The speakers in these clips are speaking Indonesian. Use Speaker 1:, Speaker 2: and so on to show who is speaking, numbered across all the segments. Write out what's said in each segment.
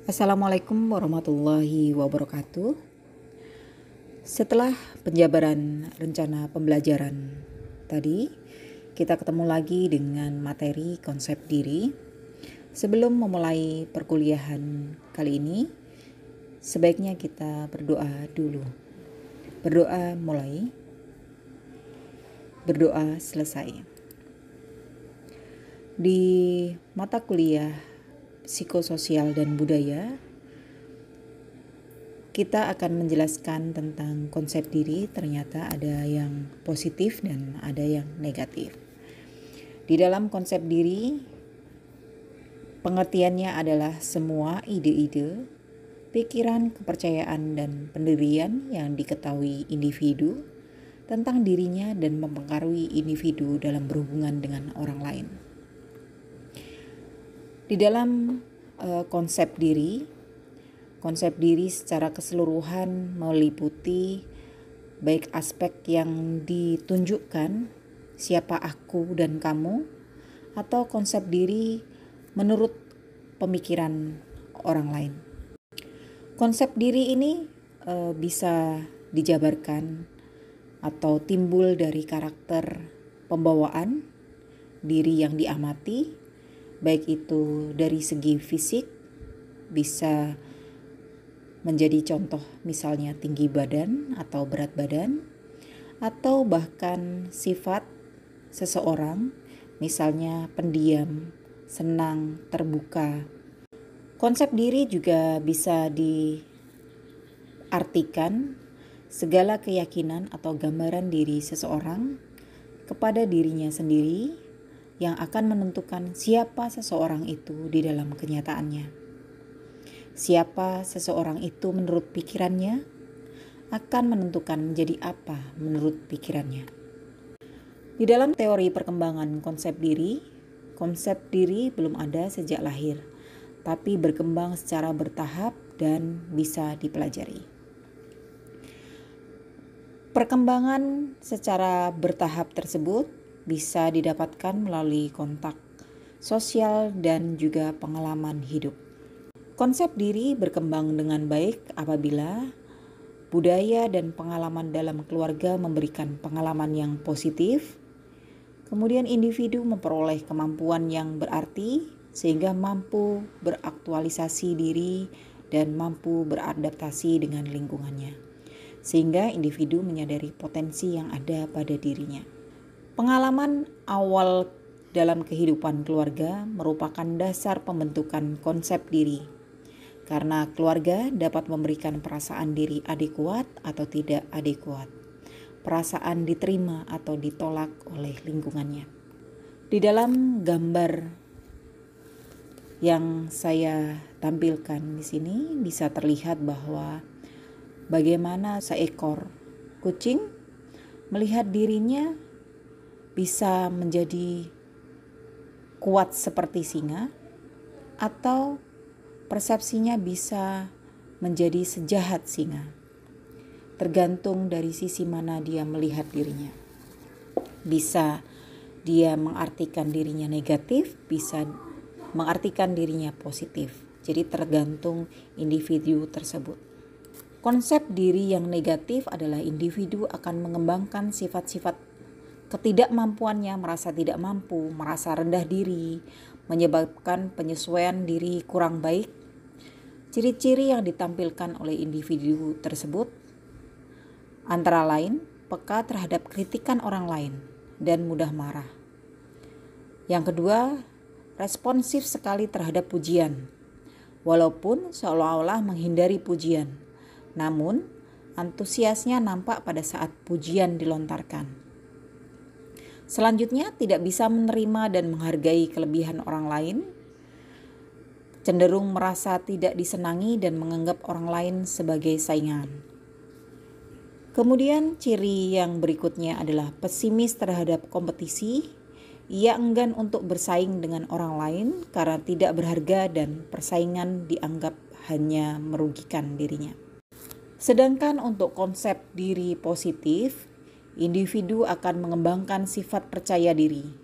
Speaker 1: Assalamualaikum warahmatullahi wabarakatuh. Setelah penjabaran rencana pembelajaran tadi, kita ketemu lagi dengan materi konsep diri. Sebelum memulai perkuliahan kali ini, sebaiknya kita berdoa dulu. Berdoa mulai, berdoa selesai. Di mata kuliah psikososial dan budaya, kita akan menjelaskan tentang konsep diri. Ternyata ada yang positif dan ada yang negatif. Di dalam konsep diri, pengertiannya adalah semua ide-ide, pikiran, kepercayaan, dan pendirian yang diketahui individu tentang dirinya dan mempengaruhi individu dalam berhubungan dengan orang lain. Di dalam konsep diri secara keseluruhan meliputi baik aspek yang ditunjukkan siapa aku dan kamu, atau konsep diri menurut pemikiran orang lain. Konsep diri ini bisa dijabarkan atau timbul dari karakter pembawaan diri yang diamati, baik itu dari segi fisik, bisa menjadi contoh misalnya tinggi badan atau berat badan, atau bahkan sifat seseorang, misalnya pendiam, senang, terbuka. Konsep diri juga bisa diartikan segala keyakinan atau gambaran diri seseorang kepada dirinya sendiri yang akan menentukan siapa seseorang itu di dalam kenyataannya. Siapa seseorang itu menurut pikirannya akan menentukan menjadi apa menurut pikirannya. Di dalam teori perkembangan konsep diri belum ada sejak lahir, tapi berkembang secara bertahap dan bisa dipelajari. Perkembangan secara bertahap tersebut bisa didapatkan melalui kontak sosial dan juga pengalaman hidup. Konsep diri berkembang dengan baik apabila budaya dan pengalaman dalam keluarga memberikan pengalaman yang positif. Kemudian individu memperoleh kemampuan yang berarti sehingga mampu beraktualisasi diri dan mampu beradaptasi dengan lingkungannya, sehingga individu menyadari potensi yang ada pada dirinya. Pengalaman awal dalam kehidupan keluarga merupakan dasar pembentukan konsep diri, karena keluarga dapat memberikan perasaan diri adekuat atau tidak adekuat, perasaan diterima atau ditolak oleh lingkungannya. Di dalam gambar yang saya tampilkan di sini bisa terlihat bahwa bagaimana seekor kucing melihat dirinya bisa menjadi kuat seperti singa, atau persepsinya bisa menjadi sejahat singa. Tergantung dari sisi mana dia melihat dirinya. Bisa dia mengartikan dirinya negatif, bisa mengartikan dirinya positif. Jadi tergantung individu tersebut. Konsep diri yang negatif adalah individu akan mengembangkan sifat-sifat ketidakmampuannya, merasa tidak mampu, merasa rendah diri, menyebabkan penyesuaian diri kurang baik. Ciri-ciri yang ditampilkan oleh individu tersebut antara lain peka terhadap kritikan orang lain dan mudah marah. Yang kedua, responsif sekali terhadap pujian, walaupun seolah-olah menghindari pujian, namun antusiasnya nampak pada saat pujian dilontarkan. Selanjutnya, tidak bisa menerima dan menghargai kelebihan orang lain, cenderung merasa tidak disenangi dan menganggap orang lain sebagai saingan. Kemudian ciri yang berikutnya adalah pesimis terhadap kompetisi. Ia enggan untuk bersaing dengan orang lain karena tidak berharga dan persaingan dianggap hanya merugikan dirinya. Sedangkan untuk konsep diri positif, individu akan mengembangkan sifat percaya diri.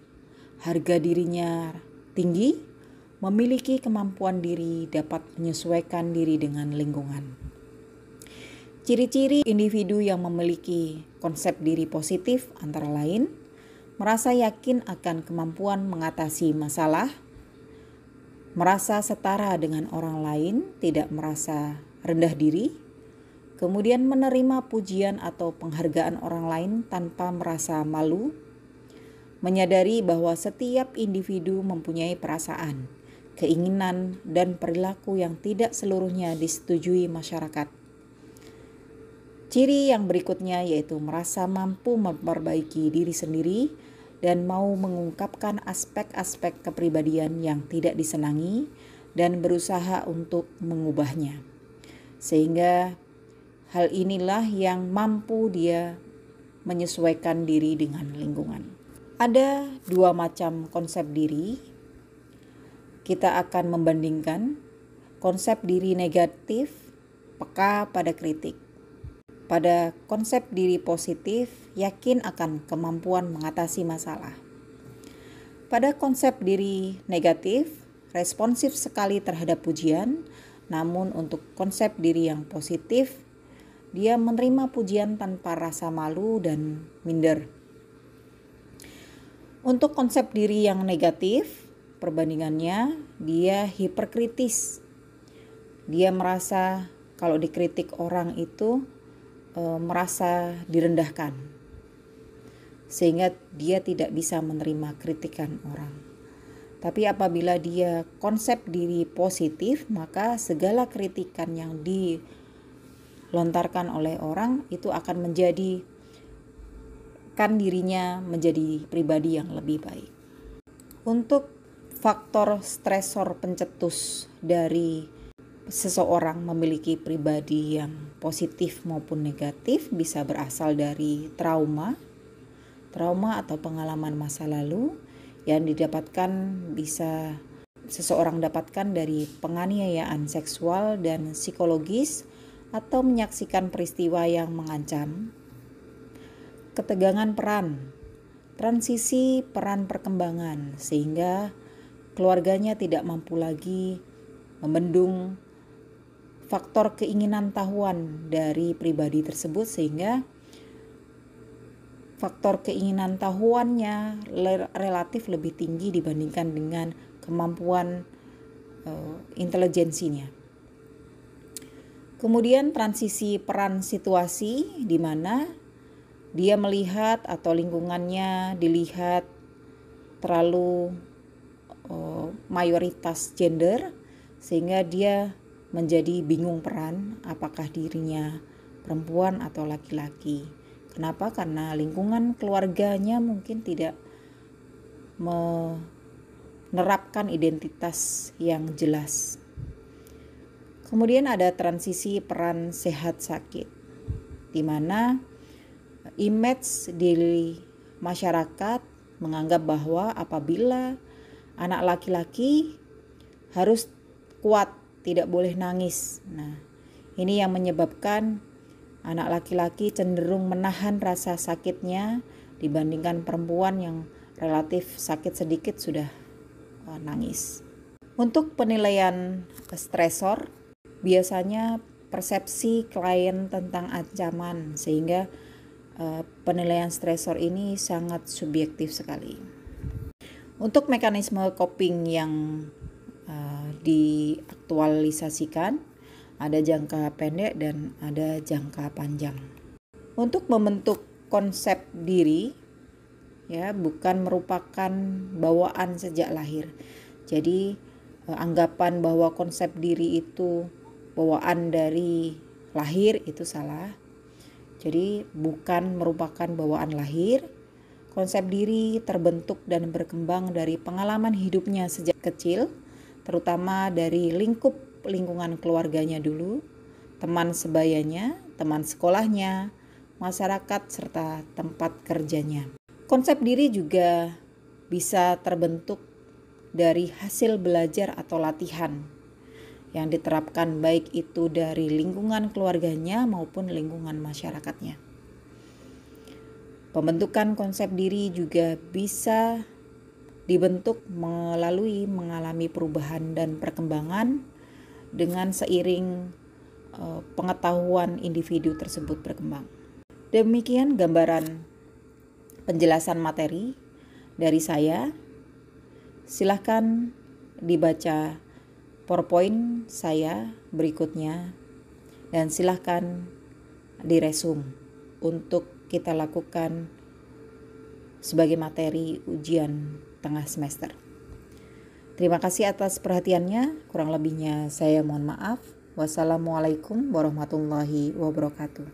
Speaker 1: Harga dirinya tinggi, memiliki kemampuan diri dapat menyesuaikan diri dengan lingkungan. Ciri-ciri individu yang memiliki konsep diri positif antara lain, merasa yakin akan kemampuan mengatasi masalah, merasa setara dengan orang lain, tidak merasa rendah diri, kemudian menerima pujian atau penghargaan orang lain tanpa merasa malu, menyadari bahwa setiap individu mempunyai perasaan, keinginan, dan perilaku yang tidak seluruhnya disetujui masyarakat. Ciri yang berikutnya yaitu merasa mampu memperbaiki diri sendiri dan mau mengungkapkan aspek-aspek kepribadian yang tidak disenangi dan berusaha untuk mengubahnya. Sehingga hal inilah yang mampu dia menyesuaikan diri dengan lingkungan. Ada dua macam konsep diri. Kita akan membandingkan konsep diri negatif, peka pada kritik. Pada konsep diri positif, yakin akan kemampuan mengatasi masalah. Pada konsep diri negatif, responsif sekali terhadap pujian, namun untuk konsep diri yang positif, dia menerima pujian tanpa rasa malu dan minder. Untuk konsep diri yang negatif, perbandingannya dia hiperkritis. Dia merasa kalau dikritik orang itu merasa direndahkan, sehingga dia tidak bisa menerima kritikan orang. Tapi apabila dia konsep diri positif, maka segala kritikan yang dilontarkan oleh orang itu akan menjadikan dirinya menjadi pribadi yang lebih baik. Untuk faktor stresor pencetus dari seseorang memiliki pribadi yang positif maupun negatif bisa berasal dari trauma atau pengalaman masa lalu yang bisa seseorang dapatkan dari penganiayaan seksual dan psikologis atau menyaksikan peristiwa yang mengancam. Ketegangan peran, transisi peran perkembangan sehingga keluarganya tidak mampu lagi membendung faktor keinginan tahuan dari pribadi tersebut, sehingga faktor keinginan tahuannya relatif lebih tinggi dibandingkan dengan kemampuan intelijensinya. Kemudian transisi peran situasi di mana dia melihat atau lingkungannya dilihat terlalu mayoritas gender, sehingga dia menjadi bingung peran apakah dirinya perempuan atau laki-laki. Kenapa? Karena lingkungan keluarganya mungkin tidak menerapkan identitas yang jelas. Kemudian ada transisi peran sehat sakit, di mana image di masyarakat menganggap bahwa apabila anak laki-laki harus kuat, tidak boleh nangis. Nah, ini yang menyebabkan anak laki-laki cenderung menahan rasa sakitnya dibandingkan perempuan yang relatif sakit sedikit sudah nangis. Untuk penilaian stresor, biasanya persepsi klien tentang ancaman, sehingga penilaian stresor ini sangat subjektif sekali. Untuk mekanisme coping yang diaktualisasikan, ada jangka pendek dan ada jangka panjang. Untuk membentuk konsep diri, ya, bukan merupakan bawaan sejak lahir. Jadi anggapan bahwa konsep diri itu bawaan dari lahir itu salah. Jadi bukan merupakan bawaan lahir. Konsep diri terbentuk dan berkembang dari pengalaman hidupnya sejak kecil, terutama dari lingkungan keluarganya dulu, teman sebayanya, teman sekolahnya, masyarakat, serta tempat kerjanya. Konsep diri juga bisa terbentuk dari hasil belajar atau latihan yang diterapkan baik itu dari lingkungan keluarganya maupun lingkungan masyarakatnya. Pembentukan konsep diri juga bisa dibentuk melalui mengalami perubahan dan perkembangan dengan seiring pengetahuan individu tersebut berkembang. Demikian gambaran penjelasan materi dari saya. Silahkan dibaca PowerPoint saya berikutnya dan silahkan diresum untuk kita lakukan sebagai materi ujian tengah semester. Terima kasih atas perhatiannya. Kurang lebihnya saya mohon maaf. Wassalamualaikum warahmatullahi wabarakatuh.